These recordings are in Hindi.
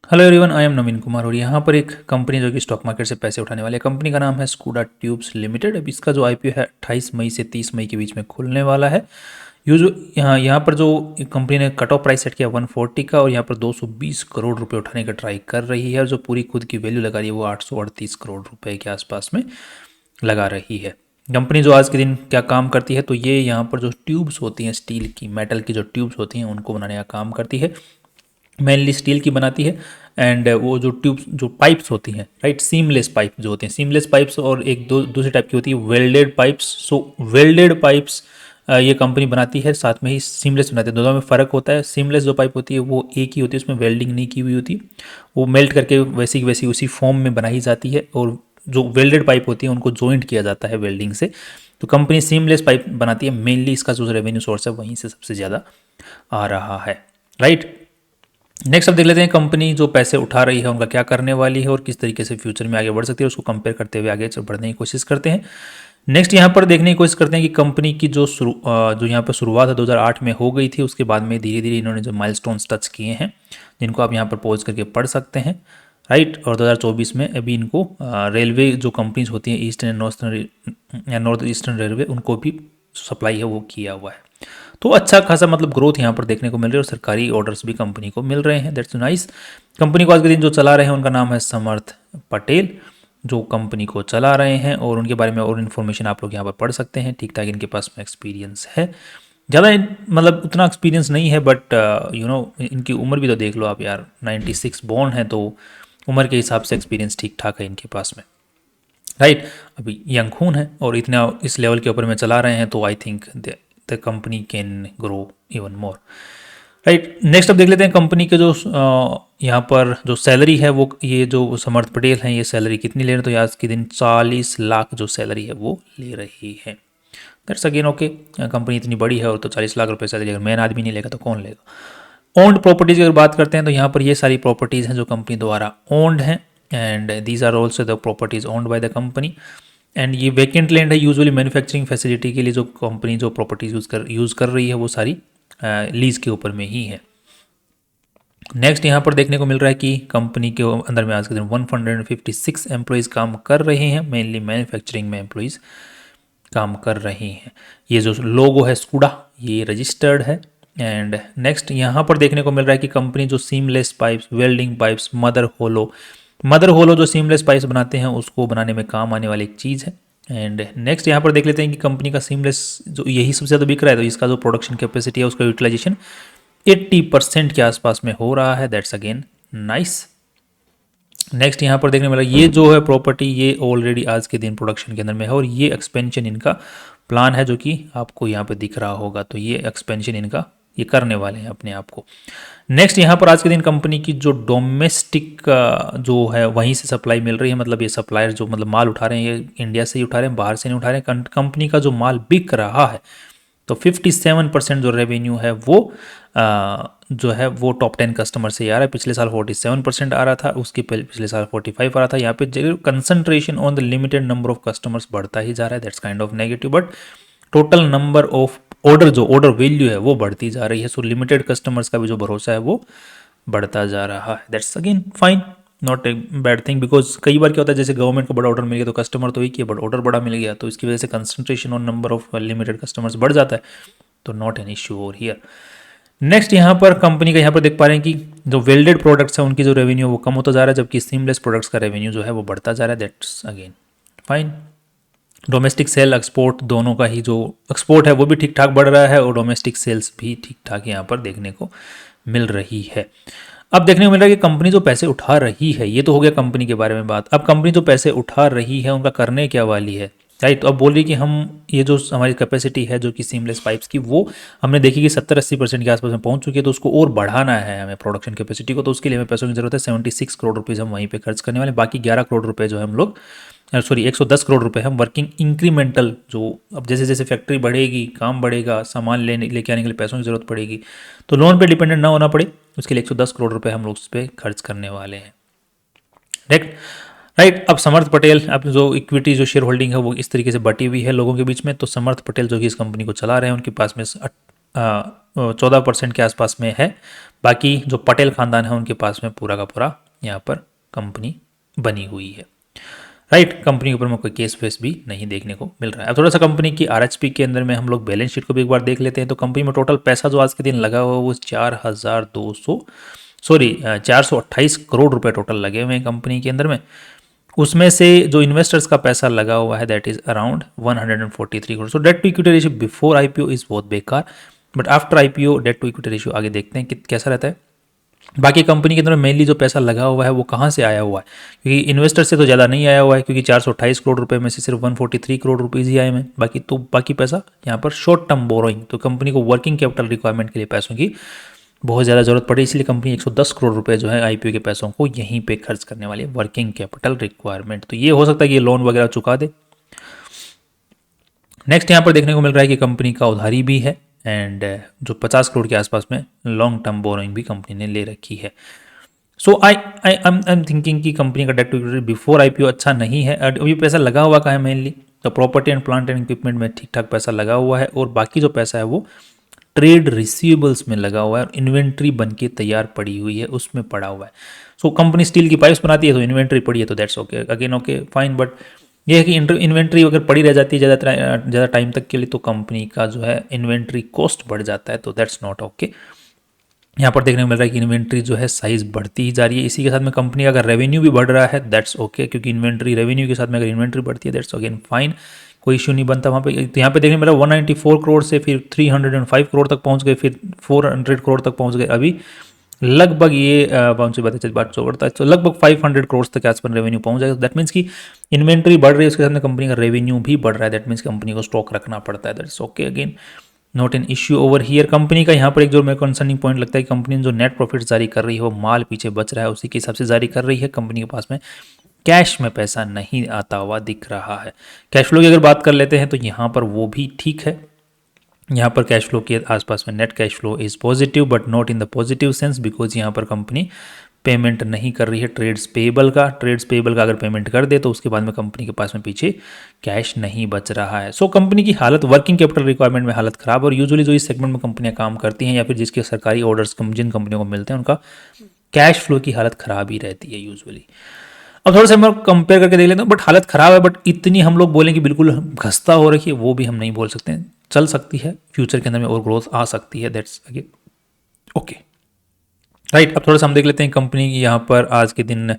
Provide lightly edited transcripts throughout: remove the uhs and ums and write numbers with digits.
हेलो एवरीवन, आई एम नवीन कुमार और यहाँ पर एक कंपनी जो कि स्टॉक मार्केट से पैसे उठाने वाली है। कंपनी का नाम है स्कूडा ट्यूब्स लिमिटेड। अब इसका जो आईपीओ है 28 मई से 30 मई के बीच में खुलने वाला है। यूज यहाँ पर जो कंपनी ने कट ऑफ प्राइस सेट किया 140 का, और यहाँ पर 220 करोड़ रुपए उठाने का ट्राई कर रही है, और जो पूरी खुद की वैल्यू लगा रही है वो 838 करोड़ रुपए के आसपास में लगा रही है। कंपनी जो आज के दिन क्या काम करती है, तो ये यहाँ पर जो ट्यूब्स होती हैं, स्टील की, मेटल की जो ट्यूब्स होती हैं उनको बनाने का काम करती है। मेनली स्टील की बनाती है। एंड वो जो ट्यूब्स, जो पाइप्स होती हैं, राइट, सीमलेस पाइप जो होते हैं, सीमलेस पाइप्स, और एक दो दूसरी टाइप की होती है वेल्डेड पाइप्स। सो वेल्डेड पाइप्स ये कंपनी बनाती है, साथ में ही सीमलेस बनाती है। दोनों में फ़र्क होता है। सीमलेस जो पाइप होती है वो एक ही होती है, उसमें वेल्डिंग नहीं की हुई होती, वो मेल्ट करके वैसी की वैसी उसी फॉर्म में बनाई जाती है। और जो वेल्डेड पाइप होती है उनको जॉइंट किया जाता है वेल्डिंग से। तो कंपनी सीमलेस पाइप बनाती है। मेनली इसका जो रेवेन्यू सोर्स है वहीं से सबसे ज़्यादा आ रहा है, राइट। नेक्स्ट अब देख लेते हैं कंपनी जो पैसे उठा रही है उनका क्या करने वाली है और किस तरीके से फ्यूचर में आगे बढ़ सकती है, उसको कंपेयर करते हुए आगे बढ़ने की कोशिश करते हैं। नेक्स्ट यहाँ पर देखने की कोशिश करते हैं कि कंपनी की जो यहाँ पर शुरुआत है 2008 में हो गई थी, उसके बाद में धीरे धीरे इन्होंने जो माइलस्टोन्स टच किए हैं, जिनको आप यहाँ पर पॉज करके पढ़ सकते हैं, राइट। और 2024 में अभी इनको रेलवे जो कंपनीज होती हैं, east and north eastern railway, उनको भी सप्लाई है वो किया हुआ है। तो अच्छा खासा मतलब ग्रोथ यहाँ पर देखने को मिल रही है, और सरकारी ऑर्डर्स भी कंपनी को मिल रहे हैं। That's nice. कंपनी को आज के दिन जो चला रहे हैं उनका नाम है समर्थ पटेल, जो कंपनी को चला रहे हैं, और उनके बारे में और इन्फॉर्मेशन आप लोग यहाँ पर पढ़ सकते हैं। ठीक ठाक इनके पास में एक्सपीरियंस है, ज़्यादा मतलब उतना एक्सपीरियंस नहीं है, बट इनकी उम्र भी तो देख लो आप यार, 96 बॉर्न है, तो उम्र के हिसाब से एक्सपीरियंस ठीक ठाक है इनके पास में, राइट। अभी यंग खून है और इतना इस लेवल के ऊपर में चला रहे हैं, तो I think the company can grow even more, right. Next अब देख लेते हैं कंपनी के जो यहाँ पर जो सैलरी है, वो ये जो समर्थ पटेल हैं ये सैलरी कितनी ले रहे हैं, तो आज के दिन 40 लाख जो सैलरी है वो ले रही है। That's again okay. कंपनी इतनी बड़ी है और तो 40 लाख रुपए सैलरी अगर मेन आदमी नहीं लेगा तो कौन लेगा। ओन्ड प्रॉपर्टीज़ की अगर बात करते हैं तो यहाँ पर ये सारी प्रॉपर्टीज़ हैं जो कंपनी द्वारा ओन्ड हैं, and these are also the properties owned by the company. And ये वेकेंट लैंड है, यूजुअली मैन्युफैक्चरिंग फैसिलिटी के लिए जो कंपनी जो प्रॉपर्टीज यूज़ कर रही है वो सारी लीज के ऊपर में ही है। नेक्स्ट यहाँ पर देखने को मिल रहा है कि कंपनी के अंदर में आज के दिन 156 एम्प्लॉयज़ काम कर रहे हैं, मेनली मैन्युफैक्चरिंग में एम्प्लॉयज़ काम कर रही हैं। ये जो लोगो है स्कूडा, ये रजिस्टर्ड है। एंड नेक्स्ट यहाँ पर देखने को मिल रहा है कि कंपनी जो seamless pipes, welding pipes, mother hollow जो सीमलेस पाइप्स बनाते हैं उसको बनाने में काम आने वाली एक चीज़ है। एंड नेक्स्ट यहाँ पर देख लेते हैं कि कंपनी का सीमलेस जो यही सबसे ज़्यादा बिक रहा है, तो इसका जो प्रोडक्शन कैपेसिटी है उसका यूटिलाइजेशन 80% के आसपास में हो रहा है। That's again nice. नेक्स्ट यहाँ पर देखने वाला ये जो है प्रॉपर्टी, ये ऑलरेडी आज के दिन प्रोडक्शन के अंदर में है, और ये एक्सपेंशन इनका प्लान है जो कि आपको यहाँ पे दिख रहा होगा। तो ये एक्सपेंशन इनका ये करने वाले हैं अपने आप को। नेक्स्ट यहाँ पर आज के दिन कंपनी की जो डोमेस्टिक जो है वहीं से सप्लाई मिल रही है, मतलब ये सप्लायर जो मतलब माल उठा रहे हैं ये इंडिया से ही उठा रहे हैं, बाहर से नहीं उठा रहे हैं। कंपनी का जो माल बिक रहा है तो 57% जो रेवेन्यू है वो जो है वो टॉप 10 कस्टमर से ही आ रहा है। पिछले साल 47% आ रहा था, उसके पिछले साल 45 आ रहा था। यहाँ पे concentration on the limited number of customers बढ़ता ही जा रहा है। That's kind of negative, but total number of order value है वो बढ़ती जा रही है। सो लिमिटेड कस्टमर्स का भी जो भरोसा है वो बढ़ता जा रहा है। That's again fine, not a bad thing, because कई बार क्या होता है जैसे गवर्नमेंट को बड़ा ऑर्डर मिल गया तो कस्टमर तो एक ही है, बट ऑर्डर बड़ा मिल गया तो इसकी वजह से concentration on number of limited customers बढ़ जाता है, तो not an issue over here. Next यहाँ पर कंपनी का यहाँ पर देख पा रहे हैं कि जो वेल्डेड प्रोडक्ट्स है उनकी जो रेवेन्यू वो कम होता जा रहा है, जबकि सीमलेस प्रोडक्ट्स का रेवेन्यू जो है वो बढ़ता जा रहा है। That's again fine. Domestic sale export दोनों का ही जो एक्सपोर्ट है वो भी ठीक ठाक बढ़ रहा है, और डोमेस्टिक सेल्स भी ठीक ठाक यहाँ पर देखने को मिल रही है। अब देखने को मिल रहा है कि कंपनी जो पैसे उठा रही है, ये तो हो गया कंपनी के बारे में बात। अब कंपनी जो पैसे उठा रही है उनका करने क्या वाली है, राइट। तो अब बोल रही कि हम ये जो हमारी कैपेसिटी है जो कि सीमलेस पाइप्स की, वो हमने देखी कि 70-80% के आसपास में पहुंच चुकी है, तो उसको और बढ़ाना है हमें प्रोडक्शन कैपेसिटी को। तो उसके लिए हमें पैसों की जरूरत है। 76 करोड़ रुपीज़ हम वहीं पे खर्च करने वाले, बाकी 11 करोड़ रुपए जो है हम लोग 110 करोड़ रुपए हम वर्किंग इंक्रीमेंटल, जो अब जैसे जैसे फैक्ट्री बढ़ेगी, काम बढ़ेगा, सामान लेके आने के लिए पैसों की जरूरत पड़ेगी, तो लोन पे डिपेंडेंट ना होना पड़े, उसके लिए 110 करोड़ रुपए हम लोग उस पर खर्च करने वाले हैं, राइट। अब समर्थ पटेल, अब जो इक्विटी जो शेयर होल्डिंग है वो इस तरीके से बटी हुई है लोगों के बीच में। तो समर्थ पटेल जो कि इस कंपनी को चला रहे हैं, उनके पास में 14% के आसपास में है। बाकी जो पटेल खानदान है उनके पास में पूरा का पूरा यहाँ पर कंपनी बनी हुई है। राइट, कंपनी के ऊपर में कोई केस वेस भी नहीं देखने को मिल रहा है। अब थोड़ा सा कंपनी की आरएचपी के अंदर में हम लोग बैलेंस शीट को भी एक बार देख लेते हैं। तो कंपनी में टोटल पैसा जो आज के दिन लगा हुआ है वो 428 करोड़ रुपए टोटल लगे हुए हैं कंपनी के अंदर में। उसमें से जो इन्वेस्टर्स का पैसा लगा हुआ है that is around 143 crore. So debt to equity ratio before IPO is बहुत बेकार, but after IPO debt to equity ratio आगे देखते हैं कि कैसा रहता है। बाकी कंपनी के अंदर मेनली जो पैसा लगा हुआ है वो कहाँ से आया हुआ है, क्योंकि इन्वेस्टर से तो ज़्यादा नहीं आया हुआ है, क्योंकि 428 करोड़ रुपए में से सिर्फ 143 करोड़ रुपीज़ ही आए हैं। बाकी पैसा यहाँ पर शॉर्ट टर्म बोरोइंग, तो कंपनी को वर्किंग कैपिटल रिक्वायरमेंट के लिए पैसों की बहुत ज़्यादा जरूरत पड़ी, इसलिए कंपनी 110 करोड़ रुपए जो है आईपीओ के पैसों को यहीं पे खर्च करने वाली है, वर्किंग कैपिटल रिक्वायरमेंट। तो ये हो सकता है कि ये लोन वगैरह चुका दे। नेक्स्ट यहाँ पर देखने को मिल रहा है कि कंपनी का उधारी भी है एंड जो 50 करोड़ के आसपास में लॉन्ग टर्म बोरोइंग भी कंपनी ने ले रखी है। सो आई एम थिंकिंग कि कंपनी का debt to equity before IPO अच्छा नहीं है। अभी पैसा लगा हुआ का है मेनली तो property and plant and equipment में ठीक ठाक पैसा लगा हुआ है, और बाकी जो पैसा है वो ट्रेड रिसीवेबल्स में लगा हुआ है और इन्वेंट्री बन के तैयार पड़ी हुई है उसमें पड़ा हुआ है। सो कंपनी स्टील की पाइप्स बनाती है तो इन्वेंट्री पड़ी है तो that's okay, again okay fine, but ये है कि इन्वेंट्री अगर पड़ी रह जाती है ज़्यादा टाइम तक के लिए तो कंपनी का जो है इन्वेंट्री कॉस्ट बढ़ जाता है, तो दैट्स नॉट ओके। यहाँ पर देखने को मिल रहा है कि इन्वेंट्री जो है साइज बढ़ती ही जा रही है। इसी के साथ में कंपनी का अगर रेवेन्यू भी बढ़ रहा है दैट्स ओके, क्योंकि इन्वेंट्री रेवेन्यू के साथ में अगर इन्वेंट्री बढ़ती है दैट्स अगेन फाइन, कोई इशू नहीं बनता वहाँ पे। तो यहाँ पे देखने में 194 करोड़ से फिर 305 करोड़ तक पहुँच गए, फिर 400 करोड़ तक पहुँच गए। अभी लगभग ये कौन सी बात चौड़ता है, तो लगभग 500 करोड़ तक आस पर रेवेन्यू पहुँच जाएगा। दैट मीन्स की इन्वेंट्री बढ़ रही है, उसके साथ में कंपनी का रेवेन्यू भी बढ़ रहा है। दैट मीन्स कंपनी को स्टॉक रखना पड़ता है, that's okay, again not an issue over here. Company का यहाँ पर एक जो मेरे कंसर्निंग पॉइंट लगता है कि कंपनी जो नेट प्रॉफिट जारी कर रही है वो माल पीछे बच रहा है उसी के हिसाब से जारी कर रही है। कंपनी के पास में कैश में पैसा नहीं आता हुआ दिख रहा है। कैश फ्लो की अगर बात कर लेते हैं तो यहाँ पर वो भी ठीक है। यहाँ पर कैश फ्लो के आसपास में net cash flow is positive but not in the positive sense, because यहाँ पर कंपनी पेमेंट नहीं कर रही है ट्रेड्स पेएबल का अगर पेमेंट कर दे तो उसके बाद में कंपनी के पास में पीछे कैश नहीं बच रहा है। सो कंपनी की हालत वर्किंग कैपिटल रिक्वायरमेंट में हालत खराब, और यूजुअली जो इस सेगमेंट में कंपनियां काम करती हैं या फिर जिसके सरकारी ऑर्डर्स जिन कंपनियों को मिलते हैं उनका कैश फ्लो की हालत खराब ही रहती है यूजुअली। अब थोड़ा सा हम कंपेयर करके देख लेते हैं, बट हालत खराब है, बट इतनी हम लोग बोलें कि बिल्कुल घसता हो रखी है वो भी हम नहीं बोल सकते हैं। चल सकती है फ्यूचर के अंदर में और ग्रोथ आ सकती है, दैट्स अगेन ओके राइट। अब थोड़ा सा हम देख लेते हैं कंपनी की यहाँ पर आज के दिन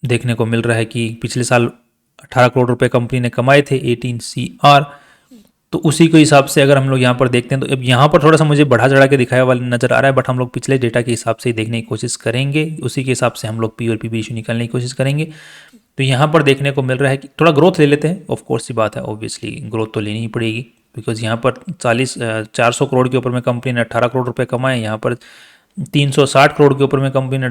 देखने को मिल रहा है कि पिछले साल 18 करोड़ रुपए कंपनी ने कमाए थे 18 CR, तो उसी के हिसाब से अगर हम लोग यहाँ पर देखते हैं तो अब यहाँ पर थोड़ा सा मुझे बढ़ा चढ़ा के दिखाया वाला नजर आ रहा है, बट हम लोग पिछले डेटा के हिसाब से ही देखने की कोशिश करेंगे, उसी के हिसाब से हम लोग पी और पी रेशियो निकालने की कोशिश करेंगे। तो यहाँ पर देखने को मिल रहा है कि थोड़ा ग्रोथ ले लेते हैं, ऑफ कोर्स सी बात है, ऑब्वियसली ग्रोथ तो लेनी ही पड़ेगी, बिकॉज यहाँ पर 400 करोड़ के ऊपर में कंपनी ने 18 करोड़ रुपए कमाए, यहाँ पर 360 करोड़ के ऊपर में कंपनी ने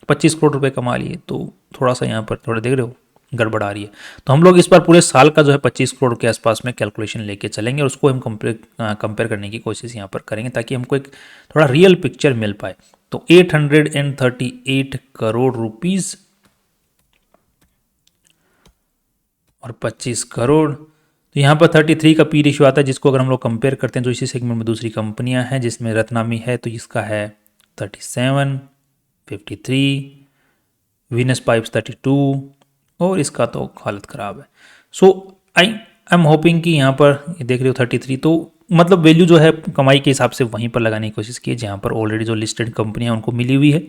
25 करोड़ रुपए कमा लिए, तो थोड़ा सा यहाँ पर थोड़ा देख रहे हो गड़बड़ आ रही है। तो हम लोग इस बार पूरे साल का जो है 25 करोड़ के आसपास में कैलकुलेशन लेके चलेंगे और उसको हम कंपेयर करने की कोशिश यहाँ पर करेंगे ताकि हमको एक थोड़ा रियल पिक्चर मिल पाए। तो 838 करोड़ रुपीज और 25 करोड़, तो यहाँ पर 33 का पी रेशियो आता है, जिसको अगर हम लोग कंपेयर करते हैं तो इसी सेगमेंट में दूसरी कंपनियां हैं जिसमें रत्नामी है तो इसका है 37, 53, वीनस पाइप्स 32 और इसका तो हालत ख़राब है। सो आई एम होपिंग कि यहाँ पर देख रहे हो 33, तो मतलब वैल्यू जो है कमाई के हिसाब से वहीं पर लगाने की कोशिश की है जहाँ पर ऑलरेडी जो लिस्टेड कंपनियां उनको मिली हुई है।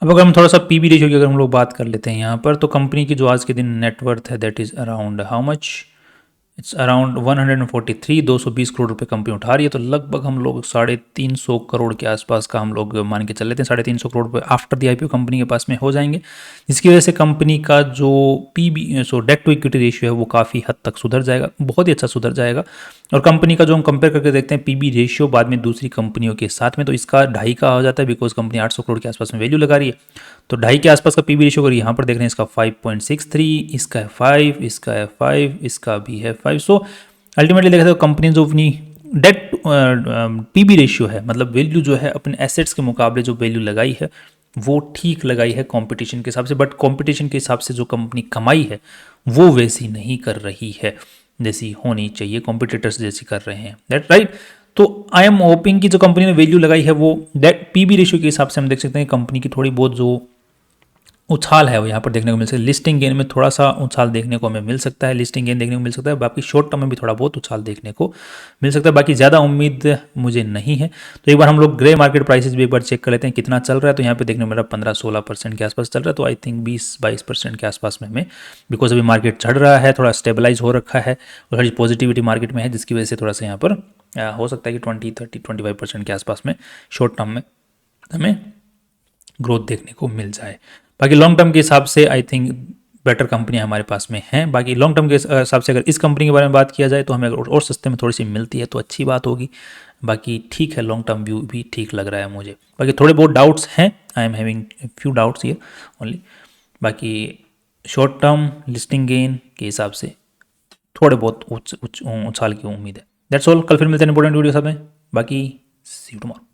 अब अगर हम थोड़ा सा पीबी रेशियो की अगर हम लोग बात कर लेते हैं यहाँ पर, तो कंपनी की जो आज के दिन नेटवर्थ है that is around how much, it's around 143, 220 crore रुपए कंपनी उठा रही है, तो लगभग हम लोग 350 करोड़ के आसपास का हम लोग मान के चल लेते हैं, 350 करोड़ रुपए आफ्टर दी आईपीओ कंपनी के पास में हो जाएंगे, जिसकी वजह से कंपनी का जो डेट टू इक्विटी रेशियो है वो काफ़ी हद तक सुधर जाएगा, बहुत ही अच्छा सुधर जाएगा। और कंपनी का जो हम कंपेयर करके देखते हैं पीबी रेशियो बाद में दूसरी कंपनियों के साथ में, तो इसका 2.5 का हो जाता है, बिकॉज कंपनी 800 करोड़ के आसपास में वैल्यू लगा रही है, तो 2.5 के आसपास का पीबी रेशियो अगर यहाँ पर देख रहे हैं इसका 5.63, इसका है 5, इसका है 5, इसका भी है 5। सो अल्टीमेटली देखा तो कंपनी जो अपनी डेट पीबी रेशियो है, मतलब वैल्यू जो है अपने एसेट्स के मुकाबले जो वैल्यू लगाई है वो ठीक लगाई है कंपटीशन के हिसाब से, बट कंपटीशन के हिसाब से जो कंपनी कमाई है वो वैसी नहीं कर रही है। जैसी होनी चाहिए, कॉम्पिटिटर्स जैसी कर रहे हैं, दैट राइट। तो आई एम होपिंग कि जो कंपनी ने वैल्यू लगाई है वो दैट पीबी रेशियो के हिसाब से हम देख सकते हैं कंपनी की थोड़ी बहुत जो उछाल है वो यहाँ पर देखने को मिल सकता है। लिस्टिंग गेन में थोड़ा सा उछाल देखने को हमें मिल सकता है, लिस्टिंग गेन देखने को मिल सकता है, बाकी शॉर्ट टर्म में भी थोड़ा बहुत उछाल देखने को मिल सकता है, बाकी ज़्यादा उम्मीद मुझे नहीं है। तो एक बार हम लोग ग्रे मार्केट प्राइसेस भी एक बार चेक कर लेते हैं कितना चल रहा है। तो यहाँ पे देखने को मिल रहा है 15-16% के आसपास चल रहा है, तो आई थिंक 20-22% के आसपास में हमें, बिकॉज अभी मार्केट चढ़ रहा है, थोड़ा स्टेबलाइज हो रखा है और थोड़ी पॉजिटिविटी मार्केट में है, जिसकी वजह से थोड़ा सा यहाँ पर हो सकता है कि 20-30-25% के आसपास में शॉर्ट टर्म में हमें ग्रोथ देखने को मिल जाए। बाकी लॉन्ग टर्म के हिसाब से आई थिंक बेटर कंपनियां हमारे पास में हैं। बाकी लॉन्ग टर्म के हिसाब से अगर इस कंपनी के बारे में बात किया जाए तो हमें अगर और सस्ते में थोड़ी सी मिलती है तो अच्छी बात होगी। बाकी ठीक है, लॉन्ग टर्म व्यू भी ठीक लग रहा है मुझे। बाकी थोड़े बहुत डाउट्स हैं, I am having few doubts here only. बाकी शॉर्ट टर्म लिस्टिंग गेन के हिसाब से थोड़े बहुत उछाल की उम्मीद है। That's all. कल फिर मिलते हैं इंपॉर्टेंट वीडियो के साथ में। बाकी सी यू टुमारो।